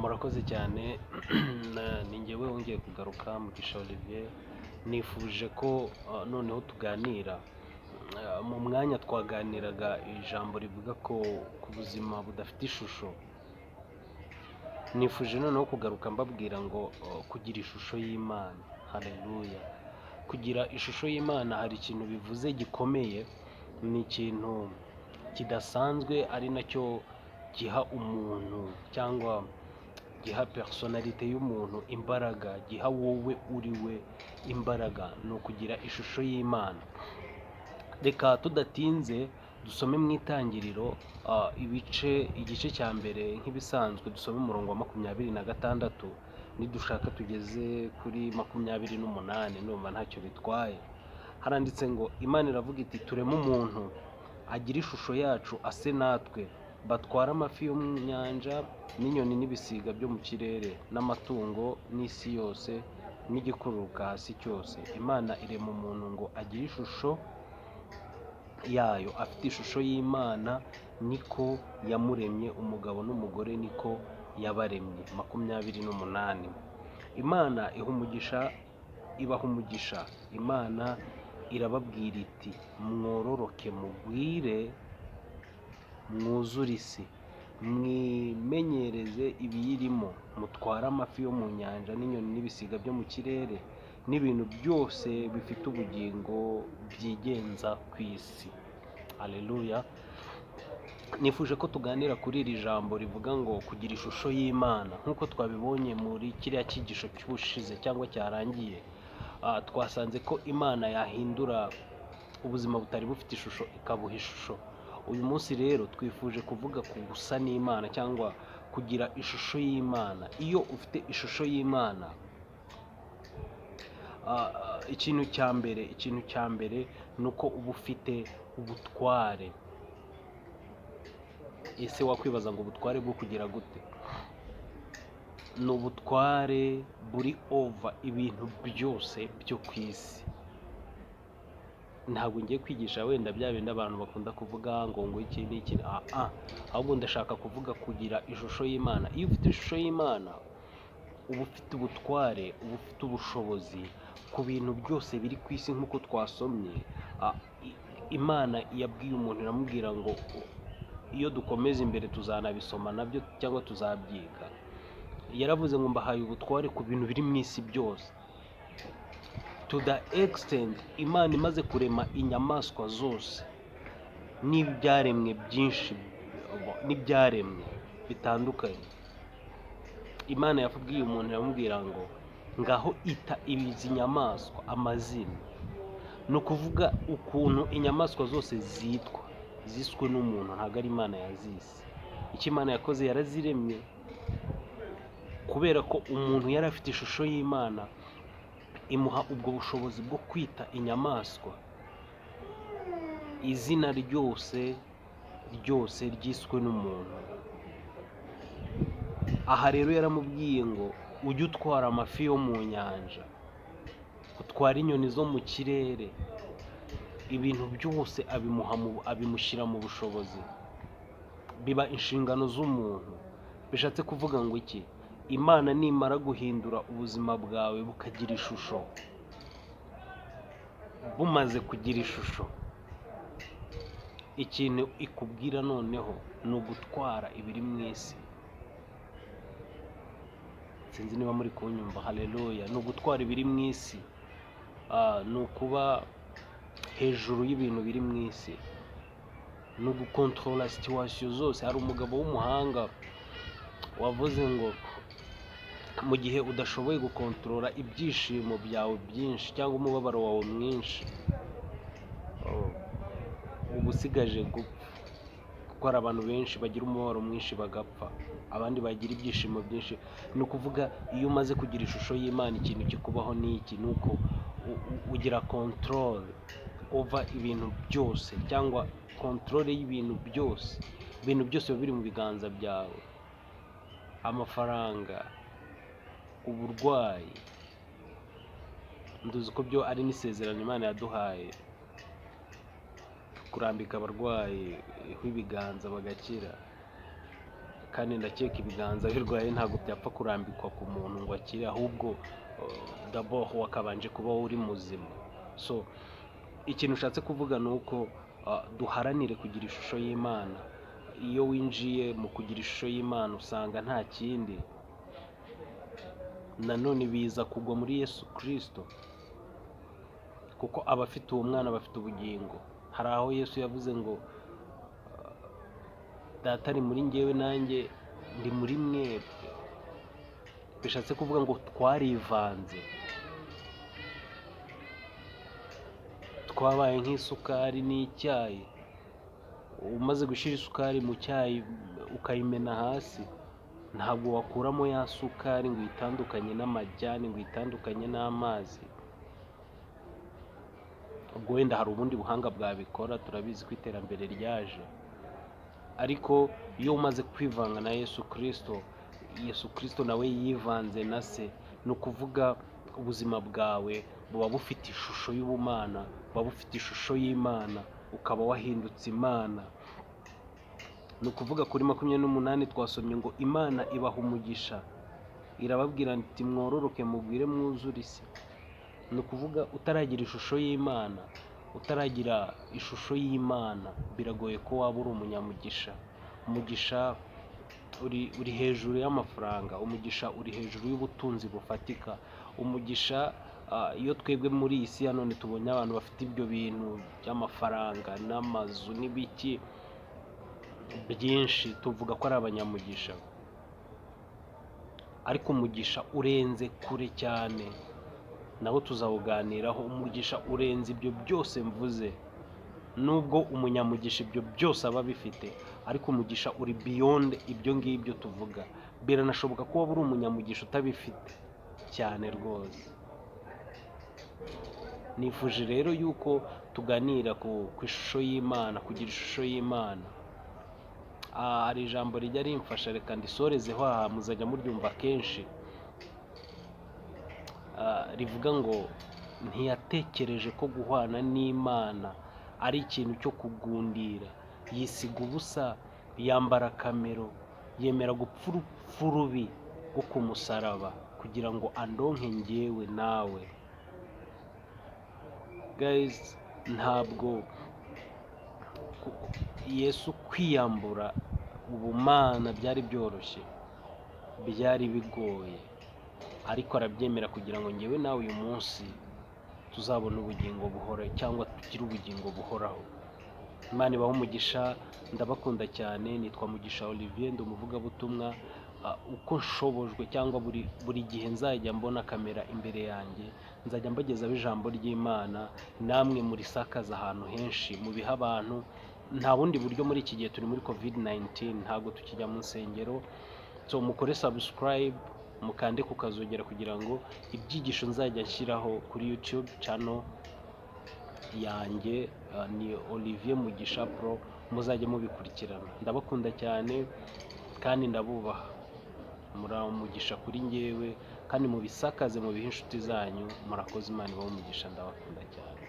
Murakoze cyane. Ni njyewe wongeye kugaruka Mugisha Olivier, nifuje ko noneho tuganira. Mu mwanya twaganiraga ijambo rivuga ko ku buzima budafite ishusho, nifuje noneho kugaruka mbabwira ngo kugira ishusho y'Imana. Haleluya! Kugira ishusho y'Imana hari ikintu bivuze gikomeye, ni ikintu kidasanzwe, ari nacyo giha umuntu cyangwa giha personalite y'umuntu imbaraga, giha wowe uri we imbaraga, ni ukugira ishusho y'Imana. Reka tudatinze dusome mu Itangiriro igice cya mbere nk'ibisanzwe, dusome umurongo wa 26, nidushaka tugeze kuri 28, numva ntacyo bitwaye. Haranditse ngo Imana iravuga iti, tureme umuntu agira ishusho yacu, ase natwe, batwara amafi yo mu nyanja n'inyoni n'ibisiga byo mu kirere n'amatungo n'isi yose n'igikururuka hasi cyose. Imana irema umuntu ngo agire ishusho yayo, afite ishusho y'Imana niko yamuremye, umugabo n'umugore niko yabaremye. 28. Imana ibaha umugisha. Imana irababwira iti, mwororoke mugwire, mwuzure isi, mwimenyereze ibiyirimo, mutware amafi yo mu nyanja n'inyoni n'ibisiga byo mu kirere n'ibintu byose bifite ubugingo byigenza ku isi. Haleluya! Nifuje ko tuganira kuri iri jambo rivuga ngo kugira ishusho y'Imana. Nk'uko twabibonye muri kiriya cyigisho cy'ubushize cyangwa cyarangiye, twasanze ko Imana yahindura ubuzima butari bufite ishusho ikabuha ishusho. Uyu munsi rero twifuje kuvuga ku gusa n'Imana cyangwa kugira ishusho y'Imana. Iyo ufite ishusho y'Imana, ikintu cya mbere ni uko uba ufite ubutware. Ese wakwibaza ngo ubutware bwo kugira gute? Ni ubutware buri over ibintu byose byo ku isi. Ntabwo ngiye kwigisha wenda bya bindi abantu bakunda kuvuga ngo iki n'iki, ahubwo ndashaka kuvuga kugira ishusho y'Imana. Iyo ufite ishusho y'Imana, uba ufite ubutware, uba ufite ubushobozi ku bintu byose biri ku isi. Nk'uko twasomye, Imana yabwiye umuntu, iramubwira ngo iyo dukomeza imbere tuzanabisoma nabyo cyangwa tuzabyiga. Yaravuze ngo mbahaye ubutware ku bintu biri mu isi byose. To the extent Imana imaze kurema inyamaswa zose n'ibyaremwe byinshi n'ibyaremwe bitandukanye, Imana yabwiye umuntu, iramubwira ngo ngaho ita izi nyamaswa amazina. Ni ukuvuga ukuntu inyamaswa zose ziswe n'umuntu, ntabwo ari Imana yazise. Icyo Imana yakoze, yaraziremye kubera ko umuntu yari afite ishusho y'Imana, imuha ubwo bushobozi bwo kwita inyamaswa izina ryose ryiswe n'umuntu. Aha rero yaramubwiye ngo ujye utwara amafi yo mu nyanja, utwara inyoni zo mu kirere, ibintu byose abimushyira mu bushobozi, biba inshingano z'umuntu. Bishatse kuvuga ngo iki? Imana nimara guhindura ubuzima bwawe bukagira ishusho, bumaze kugira ishusho, ikintu ikubwira noneho ni ugutwara ibiri mu isi. Sinzi niba muri kunyumva. Haleluya! Ni ugutwara ibiri mu isi, ni ukuba hejuru y'ibintu biri mu isi, ni ugukontorora situation zose. Hari umugabo w'umuhanga wavuze ngo mu gihe udashoboye gukontorora ibyishimo byawe byinshi cyangwa umubabaro wawe mwinshi, uba usigaje gupfa. Kuko hari abantu benshi bagira umubabaro mwinshi bagapfa, abandi bagira ibyishimo byinshi. Ni ukuvuga iyo umaze kugira ishusho y'Imana, ikintu kikubaho ni iki? Ni uko ugira control over ibintu byose, cyangwa control y'ibintu byose. Ibintu byose biba biri mu biganza byawe. Amafaranga, uburwayi, nduzi ko byo ari n'isezerano Imana yaduhaye. kurambika abarwayi ibiganza bagakira, kandi ndakeka ibiganza birwaye ntabwo byapfa kurambikwa ku muntu ngo akire, ahubwo d'abord wakabanje kuba uri muzima. So ikintu ushatse kuvuga ni uko duharanire kugira ishusho y'Imana. Iyo winjiye mu kugira ishusho y'Imana usanga nta kindi, nanone biza kugwa muri Yesu Kristo, kuko abafite uwo mwana bafite ubugingo. Hari aho Yesu yavuze ngo data ari muri njyewe nanjye ndi muri mwebwe. Bishatse kuvuga ngo twarivanze, twabaye nk'isukari n'icyayi. Umaze gushyira isukari mu cyayi ukayimena hasi, ntabwo wakuramo ya sukari ngo uyitandukanye n'amajyani, ngo uyitandukanye n'amazi. Ubwo wenda hari ubundi buhanga bwabikora, turabizi ko iterambere ryaje, ariko iyo umaze kwivanga na Yesu Kristo, Yesu Kristo nawe yivanze na se, ni ukuvuga ubuzima bwawe buba bufite ishusho y'ubumana, buba bufite ishusho y'Imana, ukaba wahindutse Imana. Ni ukuvuga kuri 28 twasomye ngo Imana ibaha umugisha, irababwira iti mwororoke mugwire mwuzure isi. Ni ukuvuga utaragira ishusho y'Imana, utaragira ishusho y'Imana, biragoye ko waba uri umunyamugisha. Umugisha uri hejuru y'amafaranga, umugisha uri hejuru y'ubutunzi bufatika. Umugisha iyo twebwe muri iyi si ya none tubonye abantu bafite ibyo bintu by'amafaranga n'amazu n'ibiki byinshi, tuvuga ko ari abanyamugisha. Ariko umugisha urenze kure cyane, naho tuzawuganiraho. Umugisha urenze ibyo byose mvuze. Nubwo umunyamugisha ibyo byose aba bifite, ariko umugisha uri beyond ibyo ngibyo tuvuga. Biranashoboka ko waba uri umunyamugisha utabifite cyane rwose. Nifuje rero yuko tuganira ku ishusho y'Imana, kugira ishusho y'Imana. Hari ijambo rijya rimfasha, reka ndisorezeho aha, muzajya muryumva kenshi. Rivuga ngo ntiyatekereje ko guhwana n'Imana ari ikintu cyo kugundira, yisiga ubusa, yambara kamero, yemera gupfa urupfu rubi rwo ku musaraba kugira ngo andonke njyewe nawe. Guys, ntabwo Yesu kwiyambura ubumana byari byoroshye, byari bigoye, ariko arabyemera kugira ngo njyewe nawe uyu munsi tuzabona ubugingo buhoraho, cyangwa tugire ubugingo buhoraho. Imana ibahe umugisha, ndabakunda cyane. Nitwa Mugisha Olivier, ndi umuvugabutumwa. Uko nshobojwe cyangwa buri gihe nzajya mbona kamera imbere yanjye, nzajya mbagezaho ijambo ry'Imana, namwe murisakaza ahantu henshi, mubiha abantu. Nta bundi buryo, muri iki gihe turi muri COVID-19, ntabwo tukijya mu nsengero. So mukore subscribe, mukande ku kazogera kugira ngo ibyigisho nzajya nshyiraho kuri YouTube channel yanjye, ni Olivier Mugisha Pro, muzajye mubikurikirana. Ndabakunda cyane kandi ndabubaha. Muri umugisha kuri njyewe, kandi mubisakaze, mubihe inshuti zanyu. Murakoze, Imana ibahe umugisha, ndabakunda cyane.